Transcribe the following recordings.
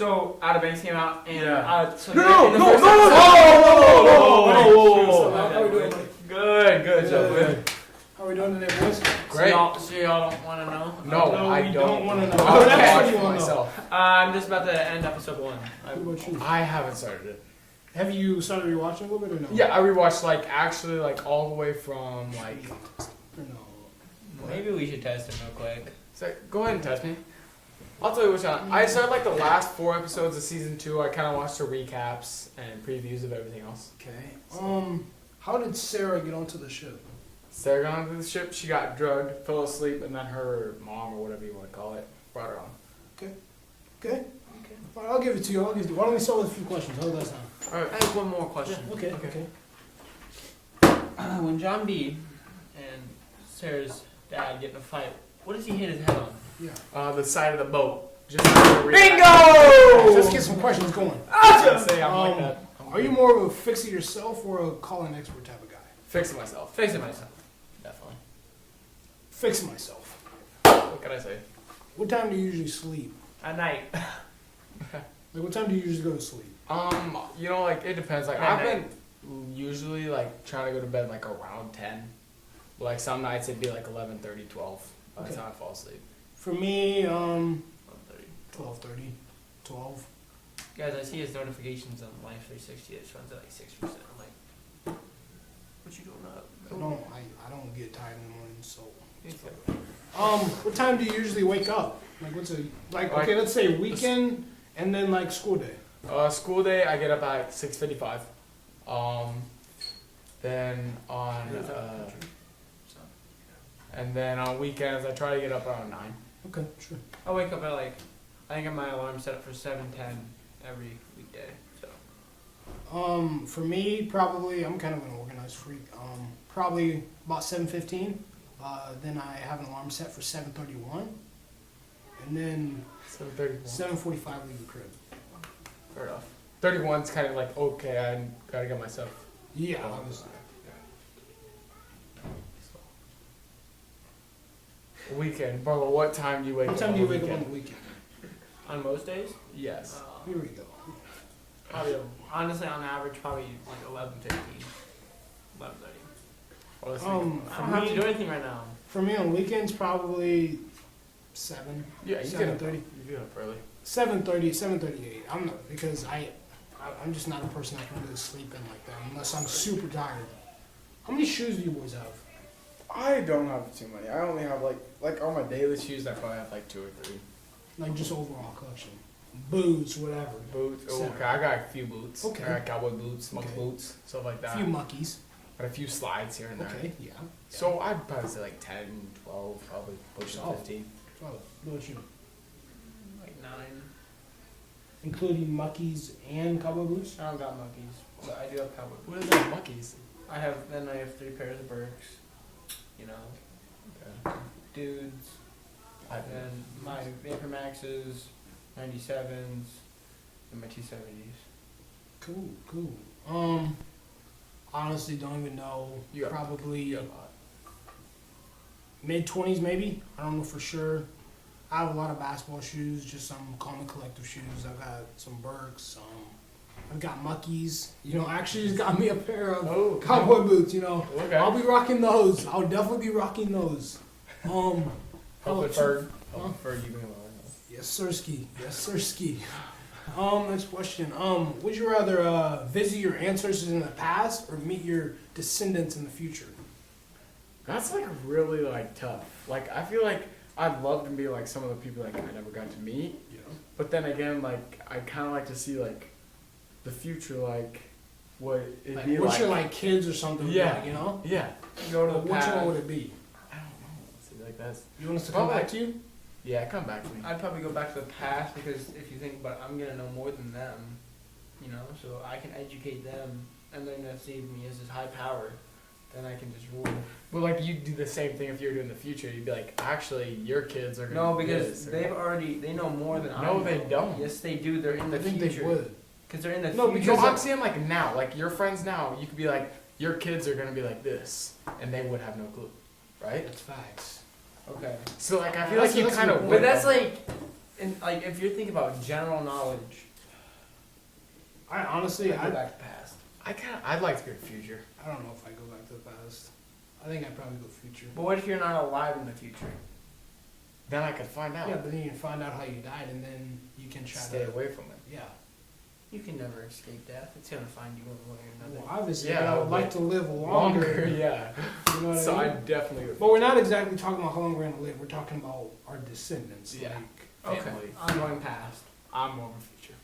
So Outer Banks came out, and so No! How we doing? Good, Joe. How we doing today, boys? Great. So y'all don't want to know? No, I we don't want to know. I'll That's what watch you for want to know. myself. I'm just about to end episode 1. What about you? I haven't started it. Have you started rewatching a little bit or no? Yeah, I rewatched actually all the way from Or no? Maybe we should test it real quick. So go ahead and test me. I'll tell you which one. I started the last 4 episodes of season 2. I kind of watched the recaps and previews of everything else. Okay. How did Sarah get onto the ship? Sarah got onto the ship. She got drugged, fell asleep, and then her mom or whatever you want to call it brought her on. Okay. Fine, I'll give it to you. Why don't we start with a few questions? How does that sound? All right, I have one more question. Okay. When John B. and Sarah's dad get in a fight, what does he hit his head on? Yeah. The side of the boat. Just Bingo! Let's get some questions going. Say I'm like that. Are you more of a fix it yourself or a call an expert type of guy? Fix it myself. Fix it myself. Definitely. Fix it myself. What can I say? What time do you usually sleep? At night. What time do you usually go to sleep? It depends. I've been usually trying to go to bed around 10. But some nights it'd be 11:30, 12 by the time I fall asleep. For me, 12:30. 12:30, 12. Guys, I see his notifications on Life 360. It runs at 6%. I'm like, what you doing up? I don't get tired in the morning, so. What time do you usually wake up? Let's say weekend and then school day. School day I get up at 6:55. Then on weekends I try to get up around 9. Okay, sure. I wake up at I think my alarm set up for 7:10 every weekday. So. For me, probably I'm kind of an organized freak. Probably about 7:15. Then I have an alarm set for 7:31, and then 7:45 leave the crib. Fair enough. 31's kind of okay, I gotta get myself. Yeah, obviously. Weekend, bro. What time do you wake up? What time do you wake up on the weekend? On most days? Yes. Here we go. Probably, honestly, on average, probably 11:15, 11:30. I don't have to do anything right now. For me on weekends, probably 7. Yeah, you 7:30. You get up early. 7:30, 7:38. I'm not because I'm just not a person that can really sleep in like that unless I'm super tired. How many shoes do you boys have? I don't have too many. I only have on my daily shoes. I probably have 2 or 3. Just overall collection. Boots, whatever. Boots. Oh, Seven. okay, I got a few boots. Okay. I got cowboy boots, monk Okay. boots, stuff like A that. few muckies. Got a few slides here and there. Okay, yeah. So I'd probably say 10, 12, probably pushing Solid. 15. What about you? 9. Including muckies and cowboy boots? I don't got monkeys, but I do have cowboy boots. What are those monkeys? I have 3 pairs of Birks. Okay. Dudes. And my Vapor Maxes, 97s, and my 270s. Cool. Honestly, don't even know. Probably mid-20s maybe. I don't know for sure. I have a lot of basketball shoes, just some common collective shoes. I've got some Birks. I've got muckies. Actually just got me a pair of cowboy boots. Okay. I'll be rocking those. I'll definitely be rocking those. Preferred you being Yes, sirski. Next question. Would you rather visit your ancestors in the past or meet your descendants in the future? That's really tough. I feel I'd love to be some of the people I never got to meet. Yeah. But then again, I kind of like to see the future, what it'd be what's your kids or something? Yeah. Yeah. Go to the Which past. one would it be? I don't know. See, that's. You want us to come back to you? Yeah, come back to me. I'd probably go back to the past because if you think about it, I'm going to know more than them, so I can educate them and they're going to see me as this high power. Then I can just rule. Well, you do the same thing if you were doing the future. You'd be actually, your kids are going to No, because they know more than I know. No, they don't. Yes, they do. They're in the future. I think they would. Because they're in the No, future. because I'm saying now, your friends now, you could be your kids are going to be like this, and they would have no clue, right? That's facts. Okay. So I feel you kind of would. But that's And like, if you're thinking about general knowledge, I honestly, I'd go back to past. I'd like to go to future. I don't know if I go back to the past. I think I'd probably go future. But what if you're not alive in the future? Then I could find out. Yeah, but then you can find out how you died, and then you can try Stay to away from it. Yeah. You can never escape death. It's gonna find you one way or another. Well, obviously, Yeah, I would like to live longer. yeah. You know what So I mean? I'd definitely go. But we're not exactly talking about how long we're gonna live. We're talking about our descendants. Yeah. Like, Okay, Family. I'm going past. I'm over future.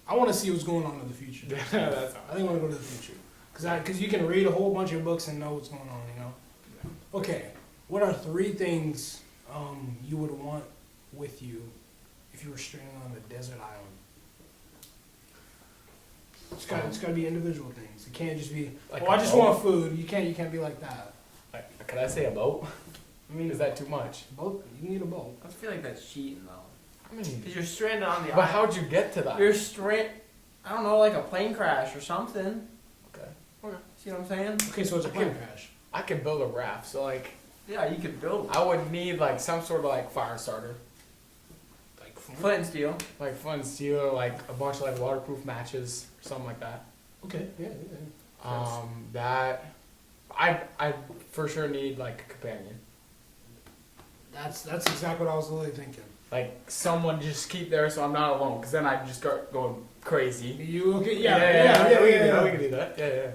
I want to see what's going on in the future. That's all. I think I want to go to the future because you can read a whole bunch of books and know what's going on. You know. Okay. What are 3 things you would want with you if you were stranded on a desert island? It's got to be individual things. It can't just be. Like I a just boat? want food. You can't be like that. Could I say a boat? I mean, Is that too much? boat? You need a boat. I feel like that's cheating though. I mean, Because you're stranded on the but island. how'd you get to that? You're I don't know, like a plane crash or something. Okay. See what I'm saying? Okay, so it's a plane crash. I could build a raft, so like Yeah, you could build I would need like some sort of like fire starter, Like flint and steel. like flint and steel, or like a bunch of like waterproof matches, or something like that. Okay, yeah. That I for sure need like a companion, That's exactly what I was really thinking. like someone to just keep there so I'm not alone, because then I just start going crazy. You okay? We Yeah. can do that. Yeah.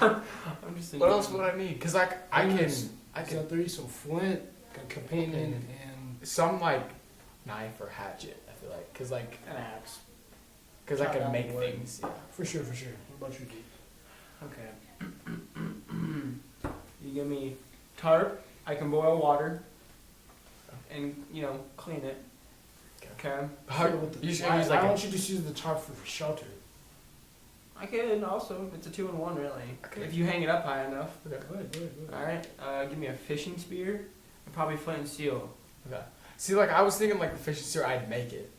I'm just What else would I need? Because like I can So 3, so flint, a companion, and some like knife or hatchet. I feel like because like an axe. because I Chop can down make wood. things. Yeah. for sure. What about you, Keith? Okay. You give me tarp. I can boil water. And clean it. Okay. You should Why use like why a, don't you just use the tarp for shelter? I can also. It's a 2-in-1 really. Okay. If you hang it up high enough. Good. All right. Give me a fishing spear. And probably flint and steel. okay. See, like I was thinking, like the fishing spear, I'd make it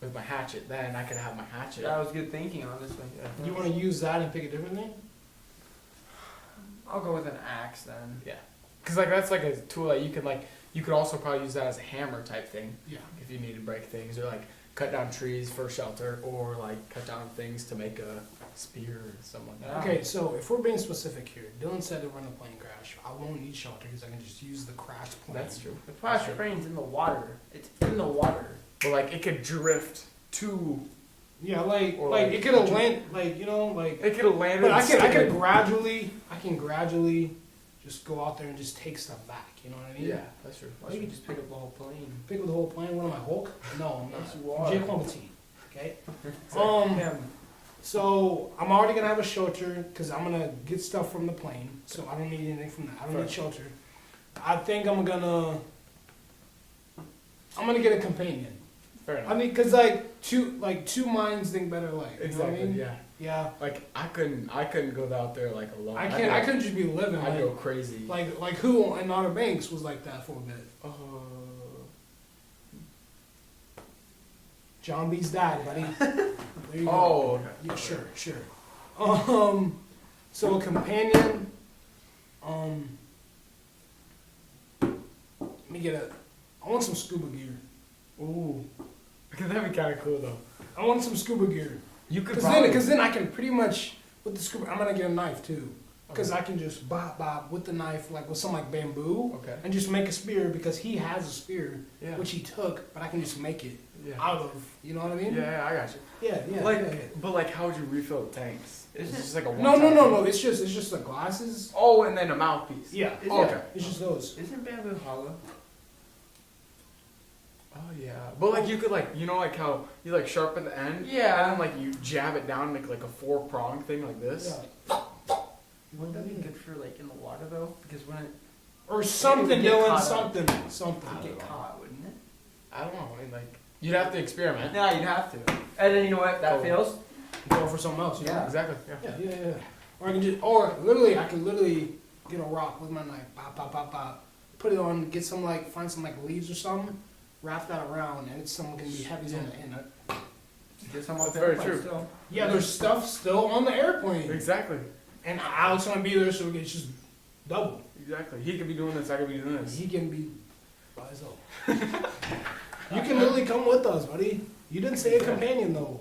with my hatchet. Then I could have my hatchet. That was good thinking, honestly. Yeah. You want to use that and pick a different thing? I'll go with an axe then. Yeah. Because like that's like a tool that you could also probably use that as a hammer type thing Yeah. if you need to break things, or like cut down trees for shelter, or like cut down things to make a spear or something like that. Okay, so if we're being specific here, Dylan said that we're in a plane crash. I won't need shelter because I can just use the crashed plane. That's true. The plastic train's in the water. It's in the water. But like it could drift to. Yeah, like Or like like- it could have landed, like like. It could have landed. But I and can stayed. gradually just go out there and just take stuff back. You know what I mean? Yeah, that's true. Or you can just pick up the whole plane. Pick up the whole plane. What am I, Hulk? No, I'm Yes, not. you are. Jaykwon Petit. Okay. Him. So I'm already gonna have a shelter because I'm gonna get stuff from the plane. So I don't need anything from that. I don't need shelter. I think I'm gonna get a companion. Fair enough. I mean, cause like two minds think better alike. You know what I Exactly. mean? Yeah. Yeah. Like I couldn't go out there like alone. I couldn't just be living. I'd go crazy. Like who in Outer Banks was like that for a bit. John B's dad, buddy. There you go. Oh, okay. Yeah, sure. So a companion. Let me get I want some scuba gear. Ooh. That'd be kind of cool though. I want some scuba gear. You could Because then I can pretty much with the scuba. I'm gonna get a knife too. Because I can just bop with the knife, like with some like bamboo, Okay. and just make a spear. Because he has a spear, Yeah. which he took, but I can just make it Yeah. out of. You know what I mean? Yeah, I got you. Yeah. Like, yeah. but like, how would you refill the tanks? Is it just like a No. one-time thing? It's just the glasses. Oh, and then a mouthpiece. Yeah. Oh, okay. It's just those. Isn't bamboo hollow? Oh yeah. But like, you could like, like how you like sharpen the end. Yeah. And then like you jab it down, and make like a 4-prong thing like this. Yeah. Wouldn't that be good for like in the water though? Because when it Or something, It would get Dylan. caught Something. would get caught, wouldn't it? I don't know. I mean, like, you'd have to experiment. Yeah, you'd have to. And then you know what? That Oh. fails. Go for something else. You know? Yeah. Exactly. Yeah. Or I can literally get a rock with my knife, pop, put it on, find some like leaves or something, wrap that around, and it's something gonna be heavy on the end. Get some That's up very there, true. Still. Yeah, there's stuff still on the airplane, Exactly. and Alex gonna be there, so it's just double. Exactly. He could be doing this. I could be doing this. He can be. by itself. You can literally come with us, buddy. You didn't say a companion though.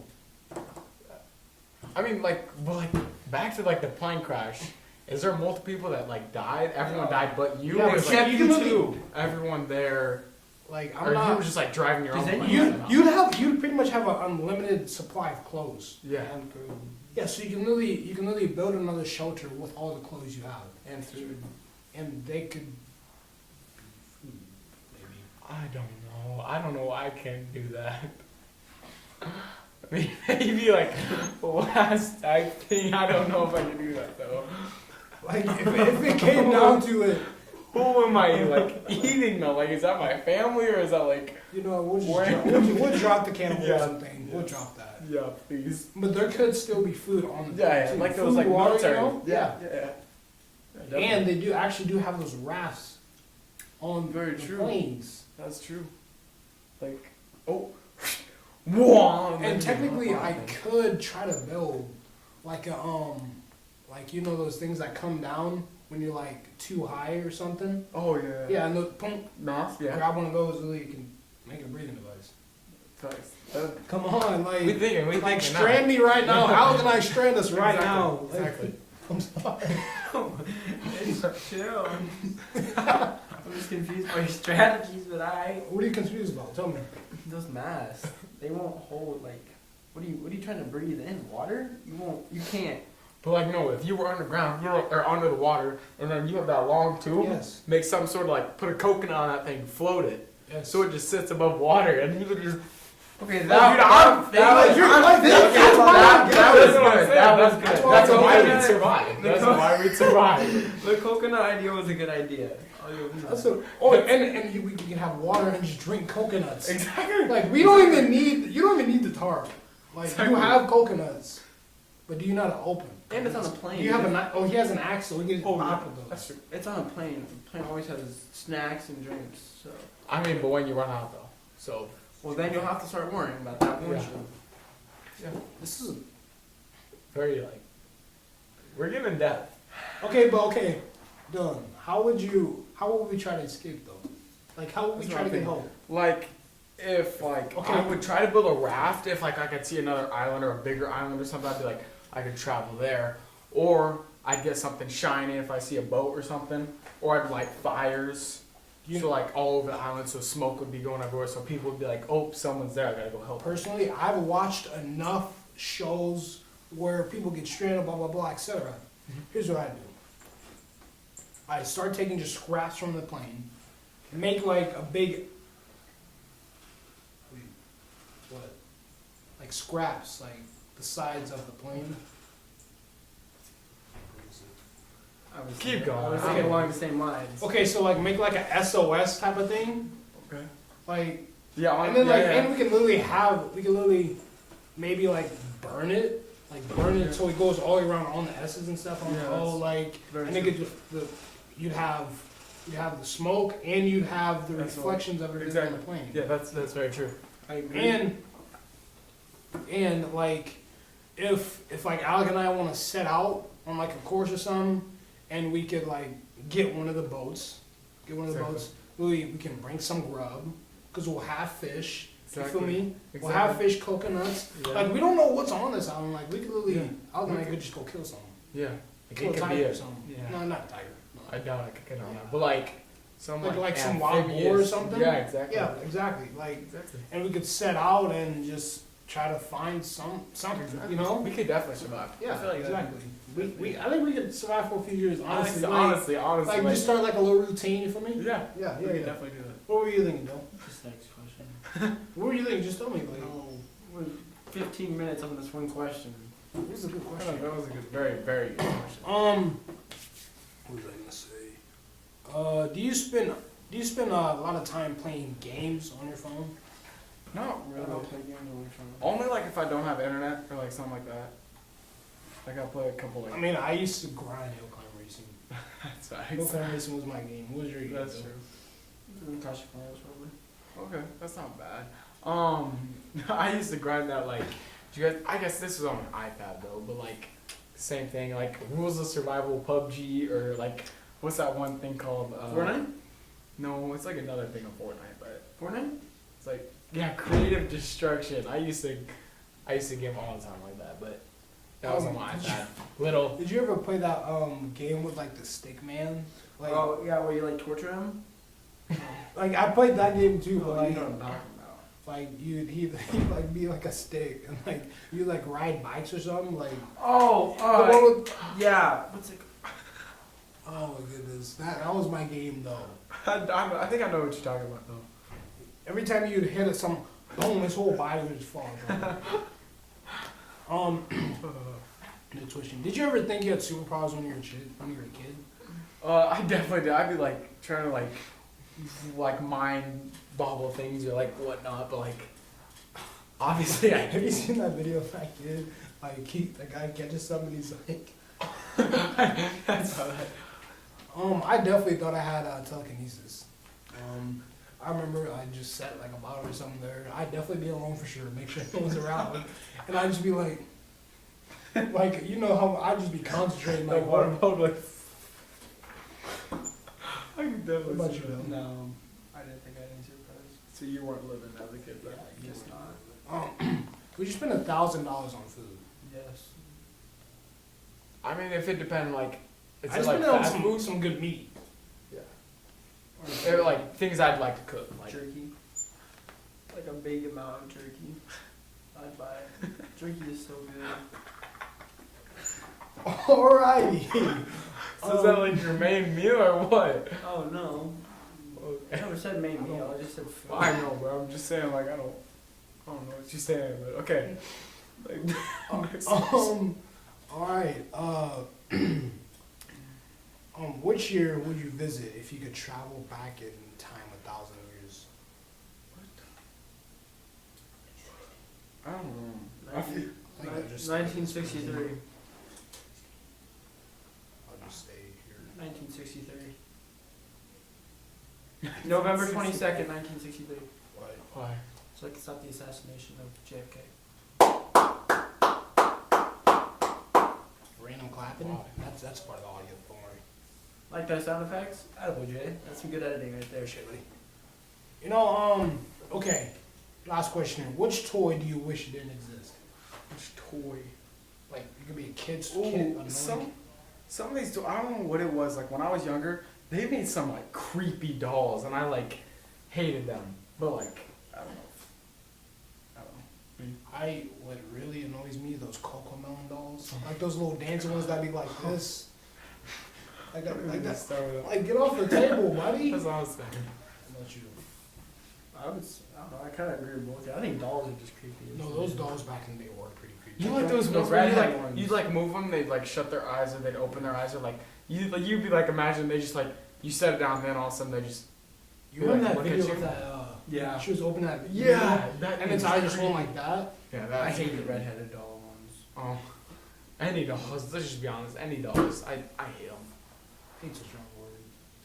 I mean, like, well, like, back to like the plane crash. Is there multiple people that like died? Everyone died, but you. Yeah, or is, except like, you too. Everyone there. Like Or you were just like driving your own plane. You'd pretty much have an unlimited supply of clothes. Yeah. And food. Yeah, so you can literally build another shelter with all the clothes you have, And food. and they could. Food, maybe. I don't know why I can't do that. Maybe like last I think I don't know if I can do that though. Like if it came down to it, Who am I like eating though? Like is that my family or is that like you know, we'll Where- drop the cannibalism Yeah. thing. We'll drop that. yeah, please. But there could still be food on the Yeah, too. like Food, those like water, military. you know? Yeah. And they do have those rafts on Very the true. planes. That's true. Like whoa. And technically, I could try to build like a like you know those things that come down when you're like too high or something. Oh yeah. Yeah, and the pump. Math. Yeah. Grab one of those, really, you can make a breathing device. Thanks. Come on, like We thinking like strand me right now. Alec and I strand us right now. Like, Exactly. I'm sorry. Chill. I'm just confused by your strategies, but What are you confused about? Tell me. those masks, they won't hold like. What are you trying to breathe in? Water? You can't. But like no, if you were underground, or under the water, and then you have that long tube, Yes. make some sort of like put a coconut on that thing, float it, Yes. so it just sits above water, and you could just. Okay, Dude, I'm thinking- That was good. That was good. That's why we'd survive. That's why we'd survive. The coconut idea was a good idea. That's a, we can have water and just drink coconuts. Exactly. Like you don't even need the tarp. Like Exactly. you have coconuts, but do you know how to open? And it's on a plane. Do you have he has an axe, so we can just Oh, pop yeah. with those. That's true. It's on a plane. The plane always has snacks and drinks. So, I mean, but when you run out though, so well, then you'll have to start worrying about that, won't Yeah. you? This is very like we're getting in depth. okay, Dylan. How would we try to escape though? Like how would we That's try to what get I'm home? Like if like Okay. I would try to build a raft if like I could see another island or a bigger island or something. I'd be like I could travel there, or I'd get something shiny if I see a boat or something, or I'd light fires. So like all over the island, so smoke would be going everywhere, so people would be like, "Oh, someone's there! I gotta go help." Personally, I've watched enough shows where people get stranded, blah blah blah, etc. Here's what I do. I start taking just scraps from the plane, make like a big. What? Like scraps, like the sides of the plane. Keep going. I was thinking along the same lines. Okay, so like make like a SOS type of thing, Okay. like, Yeah. and then and we can literally maybe like burn it so it goes all the way around on the S's and stuff. Very And it could you'd have the smoke and you'd have the That's reflections of everything on the plane. Yeah, that's very true. I agree. And like if like Alec and I want to set out on like a course or something, and we could like get one of the boats, we can bring some grub because we'll have fish. Exactly. You feel me? Exactly. We'll have fish, coconuts. Yeah. Like we don't know what's on this island. Like we could literally, Yeah. Alec and I could just go kill something. Yeah. Like, Kill a it could be tiger or a. something. Yeah. No, not a tiger. No. I doubt I could get on that, but like some Like some wild boar or amphibious- something? Yeah, exactly. Yeah, exactly. Like, Exactly. and we could set out and just try to find something. Exactly. You know? We could definitely survive. Yeah, I feel like exactly. I think we could survive for a few years. Honestly, honestly, like just start like a little routine. You feel me? Yeah. Yeah, We yeah, could yeah. definitely do that. What were you thinking, Bill? Just next question. What were you thinking? Just tell me. Like, No, we're 15 minutes on this one question. this is a good question. That was a good, very, very good question. What was I gonna say? Do you spend a lot of time playing games on your phone? Not I really. don't play games on my phone. Only like if I don't have internet or like something like that. Like I'll play a couple like. I mean, I used to grind hill climb racing. That's Hill facts. climb racing was my game. What was your game? That's Bill? true. Clash of Clans, probably. Okay, that's not bad. I used to grind that like. Do you guys? I guess this was on an iPad though, but like same thing. Like Rules of Survival, PUBG, or like what's that one thing called? Fortnite? No, it's like another thing of Fortnite, but Fortnite? it's like creative destruction. I used to game all the time like that, but that was on my iPad. Little. Did you ever play that game with like the stick man? Like, Oh yeah, where you like torture him? like I played that game too, but Oh, like, you know what I'm talking about. like he'd like be like a stick and like you like ride bikes or something like. Oh, the one with, yeah. What's it? oh my goodness, that was my game though. I think I know what you're talking about though. Every time you'd hit it, boom, his whole body would just fall. No twitching. Did you ever think you had superpowers when you were a kid? I definitely did. I'd be like trying to like mind bobble things or like whatnot, but like obviously I Have you seen that video of that kid? Like the guy catches something and he's like. That's how that. I definitely thought I had telekinesis. I remember I just set like a bottle or something there. I'd definitely be alone for sure, make sure no one's around, and I'd just be like you know how I'd just be concentrating like water bottle like. I can What definitely about see you, that. Bill? No, I didn't think I had any superpowers. So you weren't living as a kid, though. I guess not. Would you spend $1,000 on food? Yes. I mean, if it depended, like, is I it just like spend it on fast food? some good meat. Yeah. They're like things I'd like to cook, like Jerky. Like a big amount of jerky. I'd buy it. Jerky is so good. Alrighty. So is that like your main meal or what? Oh no. I never said main meal, I just said food. I know, bro. I'm just saying, like, I don't know what you're saying, but okay. Like, Alright. Which year would you visit if you could travel back in time 1,000 years? I don't know. I think I just 1963. I'll just stay here. 1963. November 22nd, 1963. Why? So I can stop the assassination of JFK. Random clapping? Wow. That's part of the audio, don't worry. Like those sound effects? Attaboy, Jay. That's some good editing right there, Shirley. You know, okay. Last question here. Which toy do you wish didn't exist? Which toy? Like, it could be a kid. Ooh, some of these, I don't know what it was. Like, when I was younger, they made some, like, creepy dolls, and I, like, hated them. But, like, I don't know. What really annoys me, those Coco Melon dolls. Like those little dancing ones that be like this. Like that. Like, get off the table, buddy. That's what I was saying. How about you? I don't know, I kind of agree with both. I think dolls are just creepy. No, those dolls back in the day were pretty creepy. You like those The ones where redhead ones. you'd like move them, they'd like shut their eyes or they'd open their eyes or like you'd be like imagine they just like you set it down and then all of a sudden they just You remember that look at video you? with that? Yeah. She was opening that. that And its eyes just went like that. Yeah, I hate the redheaded doll ones. Oh, any dolls. Let's just be honest. Any dolls. I hate them. Hate's a strong word.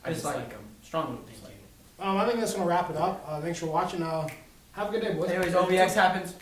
I just like them. Strong I think that's gonna wrap it up. Thanks for watching. Have a good day, boys. Anyways, OBX happens.